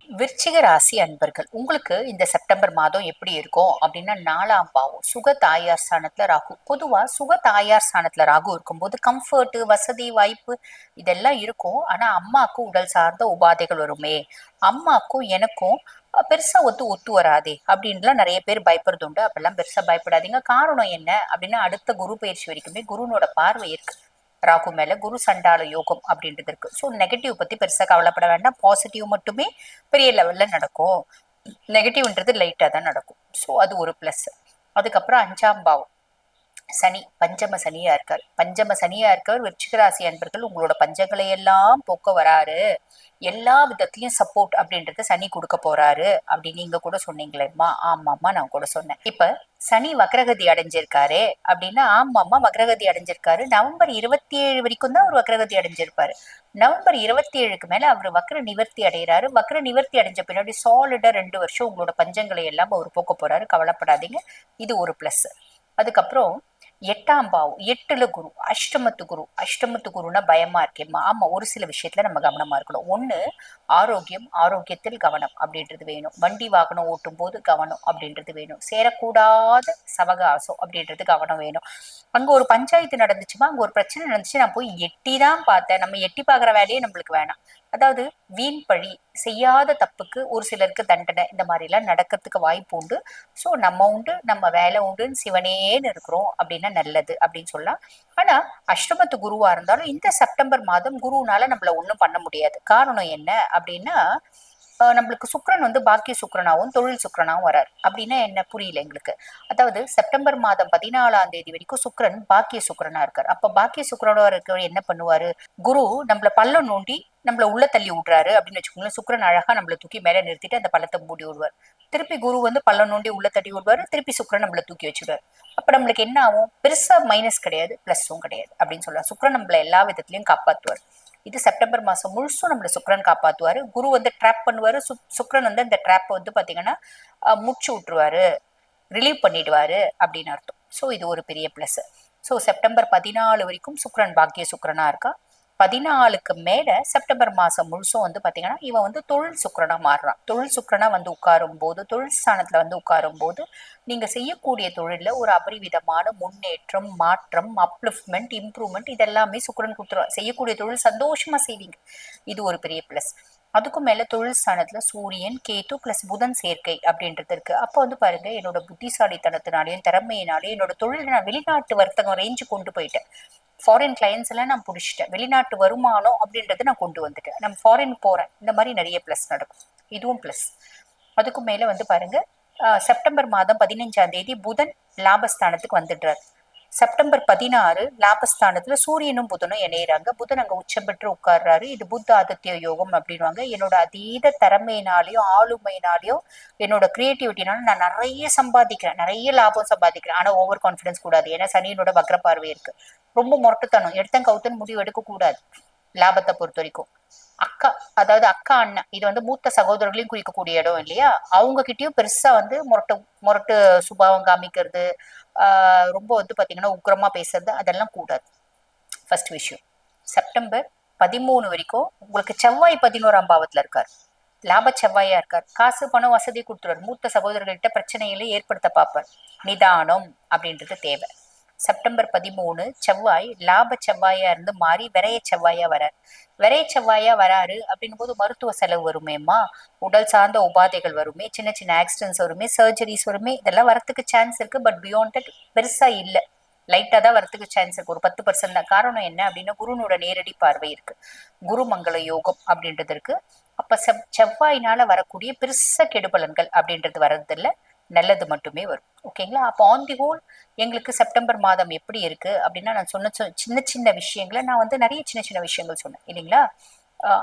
விருச்சிக ராசி அன்பர்கள் உங்களுக்கு இந்த செப்டம்பர் மாதம் எப்படி இருக்கும் அப்படின்னா, நாலாம் பாவம் சுக தாயார் ஸ்தானத்துல ராகு. பொதுவா சுக தாயார் ஸ்தானத்துல ராகு இருக்கும்போது கம்ஃபர்ட், வசதி, வாய்ப்பு இதெல்லாம் இருக்கும். ஆனா அம்மாவுக்கு உடல் சார்ந்த உபாதைகள் வருமே, அம்மாக்கும் எனக்கும் பெருசா ஒத்து வராதே அப்படின்லாம் நிறைய பேர் பயப்படுறது உண்டு. அப்பெல்லாம் பெருசா பயப்படாதீங்க. காரணம் என்ன அப்படின்னா, அடுத்த குரு பயிற்சி வரைக்குமே குருனோட பார்வை இருக்கு ராகு மேல. குரு சண்டால யோகம் அப்படின்றது இருக்கு. ஸோ நெகட்டிவ் பத்தி பெருசா கவலைப்பட வேண்டாம். பாசிட்டிவ் மட்டுமே பெரிய லெவல்ல நடக்கும். நெகட்டிவ்ன்றது லைட்டா தான் நடக்கும். ஸோ அது ஒரு பிளஸ். அதுக்கப்புறம் அஞ்சாம் பாவம் சனி, பஞ்சம சனியா இருக்காரு. பஞ்சம சனியா இருக்கவர் விருச்சிக ராசி அன்பர்கள் உங்களோட பஞ்சங்களை எல்லாம் போக்க வராரு. எல்லா விதத்திலயும் சப்போர்ட் அப்படின்றத சனி கொடுக்க போறாரு அப்படின்னு நீங்க கூட சொன்னீங்களேம்மா. ஆமாம்மா, நான் கூட சொன்னேன். இப்ப சனி வக்ரகதி அடைஞ்சிருக்காரு அப்படின்னா, ஆமாம்மா வக்ரகதி அடைஞ்சிருக்காரு. நவம்பர் 27 வரைக்கும் தான் அவர் வக்ரகதி அடைஞ்சிருப்பாரு. நவம்பர் 27க்கு மேல அவர் வக்ர நிவர்த்தி அடைகிறாரு. வக்ர நிவர்த்தி அடைஞ்ச பின்னாடி சாலிடா 2 வருஷம் உங்களோட பஞ்சங்களை எல்லாம் அவர் போக்க போறாரு. கவலைப்படாதீங்க. இது ஒரு பிளஸ். அதுக்கப்புறம் எட்டாம் பாவம், எட்டுல குரு, அஷ்டமத்து குரு. அஷ்டமத்து குருன்னா பயமா இருக்கேம்மா. ஆமா, ஒரு சில விஷயத்துல நம்ம கவனமா இருக்கணும். ஒண்ணு, ஆரோக்கியம், ஆரோக்கியத்தில் கவனம் அப்படின்றது வேணும். வண்டி வாகனம் ஓட்டும் போது கவனம் அப்படின்றது வேணும். சேரக்கூடாத சவகாசம் அப்படின்றது கவனம் வேணும். அங்க ஒரு பஞ்சாயத்து நடந்துச்சுமா, அங்க ஒரு பிரச்சனை நடந்துச்சு, நான் போய் எட்டி தான் பார்த்தேன். நம்ம எட்டி பாக்குற வேலையே நம்மளுக்கு வேணாம். அதாவது வீண் பழி, செய்யாத தப்புக்கு ஒரு சிலருக்கு தண்டனை, இந்த மாதிரி எல்லாம் நடக்கிறதுக்கு வாய்ப்பு உண்டு. சோ நம்ம உண்டு, நம்ம வேலை உண்டுன்னு சிவனேன்னு இருக்கிறோம் அப்படின்னா நல்லது அப்படின்னு சொல்லலாம். ஆனா அஷ்டமத்து குருவா இருந்தாலும் இந்த செப்டம்பர் மாதம் குருனால நம்மள ஒண்ணும் பண்ண முடியாது. காரணம் என்ன அப்படின்னா, நம்மளுக்கு சுக்கிரன் வந்து பாக்கிய சுக்கிரனாவும் தொழில் சுக்கிரனாவும் வராரு. அப்படின்னா என்ன புரியல எங்களுக்கு. அதாவது செப்டம்பர் மாதம் 14ஆம் தேதி வரைக்கும் சுக்கிரன் பாக்கிய சுக்கிரனா இருக்காரு. அப்ப பாக்கிய சுக்கிரனோட இருக்க என்ன பண்ணுவாரு, குரு நம்மள பள்ளம் நோண்டி நம்மள உள்ள தள்ளி விடுறாரு அப்படின்னு வச்சுக்கோங்களேன். சுக்கிரன் அழகா நம்மள தூக்கி மேல நிறுத்திட்டு அந்த பள்ளத்தை மூடி விடுவார். திருப்பி குரு வந்து பள்ளம் நோண்டி உள்ள தட்டி விடுவாரு. திருப்பி சுக்கிரன் நம்மள தூக்கி வச்சுடுவாரு. அப்ப நம்மளுக்கு என்ன ஆகும், பெருசா மைனஸ் கிடையாது, பிளஸும் கிடையாது அப்படின்னு சொல்லலாம். சுக்கிரன் நம்மள எல்லா விதத்திலயும் காப்பாத்துவார். இது செப்டம்பர் மாசம் முழுசும் நம்மள சுக்கிரன் காப்பாத்துவாரு. குரு வந்து ட்ராப் பண்ணுவாரு. சுக்கிரன் வந்து அந்த ட்ராப் வந்து பாத்தீங்கன்னா முச்சு விட்டுருவாரு, ரிலீவ் பண்ணிடுவாரு அப்படின்னு அர்த்தம். ஸோ இது ஒரு பெரிய பிளஸ். ஸோ செப்டம்பர் 14 வரைக்கும் சுக்கிரன் பாக்கிய சுக்கிரனா இருக்கா. 14க்கு மேல செப்டம்பர் மாசம் முழுசும் வந்து பாத்தீங்கன்னா இவன் வந்து தொழில் சுக்கிரனா மாறுறான். தொழில் சுக்கிரனா வந்து உட்காரும் போது, தொழில் ஸ்தானத்துல வந்து உட்காரும் போது நீங்க செய்யக்கூடிய தொழில்ல ஒரு அபரிவிதமான முன்னேற்றம், மாற்றம், அப்லிஃப்ட்மெண்ட், இம்ப்ரூவ்மெண்ட் இதெல்லாமே சுக்கிரன் கொடுத்துருவார். செய்யக்கூடிய தொழில் சந்தோஷமா செய்வீங்க. இது ஒரு பெரிய பிளஸ். அதுக்கும் மேல தொழில் ஸ்தானத்துல சூரியன், கேது பிளஸ் புதன் சேர்க்கை அப்படின்றது இருக்கு. அப்ப வந்து பாருங்க, என்னோட புத்திசாலித்தனத்தினாலையும் திறமையினாலையும் என்னோட தொழில் நான் வெளிநாட்டு வர்த்தகம் ரேஞ்சு கொண்டு போயிட்டேன். ஃபாரின் கிளைண்ட்ஸ் எல்லாம் நான் பிடிச்சிட்டேன். வெளிநாட்டு வருமானம் அப்படின்றத நான் கொண்டு வந்துட்டேன். நம்ம ஃபாரின் போறேன். இந்த மாதிரி நிறைய பிளஸ் நடக்கும். இதுவும் பிளஸ். அதுக்கும் மேல வந்து பாருங்க, செப்டம்பர் மாதம் 15ஆம் தேதி புதன் லாபஸ்தானத்துக்கு வந்துடுறாரு. செப்டம்பர் 16 லாபஸ்தானத்துல சூரியனும் புதனும் இணையறாங்க. புதன் அங்க உச்சம் பெற்று உட்கார்றாரு. இது புத்த ஆதித்ய யோகம் அப்படின்வாங்க. என்னோட அதீத திறமையினாலையும் ஆளுமையினாலையும் என்னோட கிரியேட்டிவிட்டினாலும் நான் நிறைய சம்பாதிக்கிறேன், நிறைய லாபம் சம்பாதிக்கிறேன். ஆனா ஓவர் கான்பிடன்ஸ் கூடாது. ஏன்னா சனியனோட வக்ர பார்வை இருக்கு. ரொம்ப மொரட்டுத்தனம், எடுத்தன் கவுத்தன் முடிவு எடுக்க கூடாது லாபத்தை பொறுத்த வரைக்கும். அக்கா, அதாவது அக்கா அண்ணன், இது வந்து மூத்த சகோதரர்களையும் குறிக்கக்கூடிய இடம் இல்லையா. அவங்க கிட்டயும் பெருசா வந்து முரட்டு முரட்டு சுபாவம் காமிக்கிறது, ரொம்ப வந்து பாத்தீங்கன்னா உக்கிரமா பேசுறது, அதெல்லாம் கூடாது. ஃபர்ஸ்ட் விஷயம். செப்டம்பர் 13 வரைக்கும் உங்களுக்கு செவ்வாய் 11ஆம் பாவத்துல இருக்காரு. லாப செவ்வாயா இருக்கார். காசு பணம் வசதி கொடுத்துருவார். மூத்த சகோதரர்கள்ட்ட பிரச்சனைகளை ஏற்படுத்த பார்ப்பார். நிதானம் அப்படின்றது தேவை. செப்டம்பர் 13 செவ்வாய் லாப செவ்வாயா இருந்து மாறி விரைய செவ்வாயா வரார். விரைய செவ்வாயா வராரு அப்படின் போது மருத்துவ செலவு வருமேம்மா, உடல் சார்ந்த உபாதைகள் வருமே, சின்ன சின்ன ஆக்சிடென்ட்ஸ் வருமே, சர்ஜரிஸ் வருமே, இதெல்லாம் வரத்துக்கு சான்ஸ் இருக்கு. பட் பியாண்ட் தட் பெருசா இல்ல, லைட்டா தான் வரத்துக்கு சான்ஸ் இருக்கு. ஒரு 10% தான். காரணம் என்ன அப்படின்னா, குருனோட நேரடி பார்வை இருக்கு. குரு மங்கள யோகம் அப்படின்றது இருக்கு. அப்ப செவ்வாயினால வரக்கூடிய பெருச கெடுபலன்கள் அப்படின்றது வர்றது இல்ல, நல்லது மட்டுமே வரும். ஓகேங்களா. அப்போ ஆன் தி ஹோல் எங்களுக்கு செப்டம்பர் மாதம் எப்படி இருக்கு அப்படின்னா, நான் சொன்ன சின்ன சின்ன விஷயங்களை நான் வந்து நிறைய சின்ன சின்ன விஷயங்கள் சொன்னேன் இல்லைங்களா.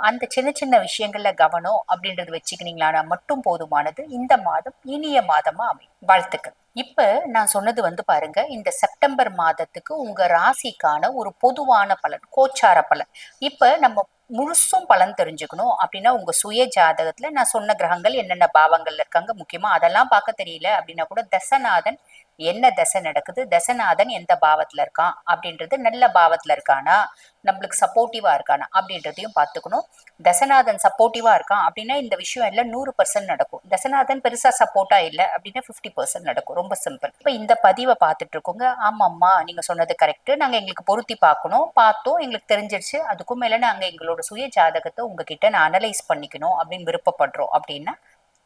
அந்த சின்ன சின்ன விஷயங்கள்ல கவனம் அப்படின்றது வச்சுக்கினீங்களா மட்டும் போதுமானது. இந்த மாதம் இனிய மாதமா அமையும். வாழ்த்துக்கள். இப்ப நான் சொன்னது பாருங்க, இந்த செப்டம்பர் மாதத்துக்கு உங்க ராசிக்கான ஒரு பொதுவான பலன், கோச்சார பலன். இப்ப நம்ம முழுசும் பலன் தெரிஞ்சுக்கணும் அப்படின்னா உங்க சுய ஜாதகத்துல நான் சொன்ன கிரகங்கள் என்னென்ன பாவங்கள்ல இருக்காங்க, முக்கியமா அதெல்லாம் பார்க்க தெரியல அப்படின்னா கூட தசநாதன் என்ன தசை நடக்குது, தசநாதன் எந்த பாவத்துல இருக்கான் அப்படின்றது, நல்ல பாவத்துல இருக்கானா, நம்மளுக்கு சப்போர்ட்டிவா இருக்கானா அப்படின்றதையும் பார்த்துக்கணும். தசநாதன் சப்போர்ட்டிவா இருக்கான் அப்படின்னா இந்த விஷயம் எல்லாம் 100% நடக்கும். தசநாதன் பெருசா சப்போர்ட்டா இல்லை அப்படின்னா 50% நடக்கும். ரொம்ப சிம்பிள். இப்ப இந்த பதிவை பார்த்துட்டு இருக்கோங்க, ஆமாம்மா நீங்க சொன்னது கரெக்ட், நாங்க எங்களுக்கு பொருத்தி பார்க்கணும், பார்த்தோம், எங்களுக்கு தெரிஞ்சிருச்சு, அதுக்கும் மேல நாங்க எங்களோட சுய ஜாதகத்தை உங்ககிட்ட நான் அனலைஸ் பண்ணிக்கணும் அப்படின்னு விருப்பப்படுறோம் அப்படின்னா,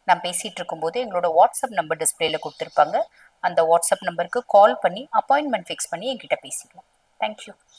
நான் பேசிட்டு இருக்கும்போது எங்களோட வாட்ஸ்அப் நம்பர் டிஸ்பிளேல கொடுத்துருப்பாங்க, அந்த வாட்ஸ்அப் நம்பருக்கு கால் பண்ணி அப்பாயின்மெண்ட் ஃபிக்ஸ் பண்ணி என்கிட்ட பேசிக்கலாம். தேங்க்யூ.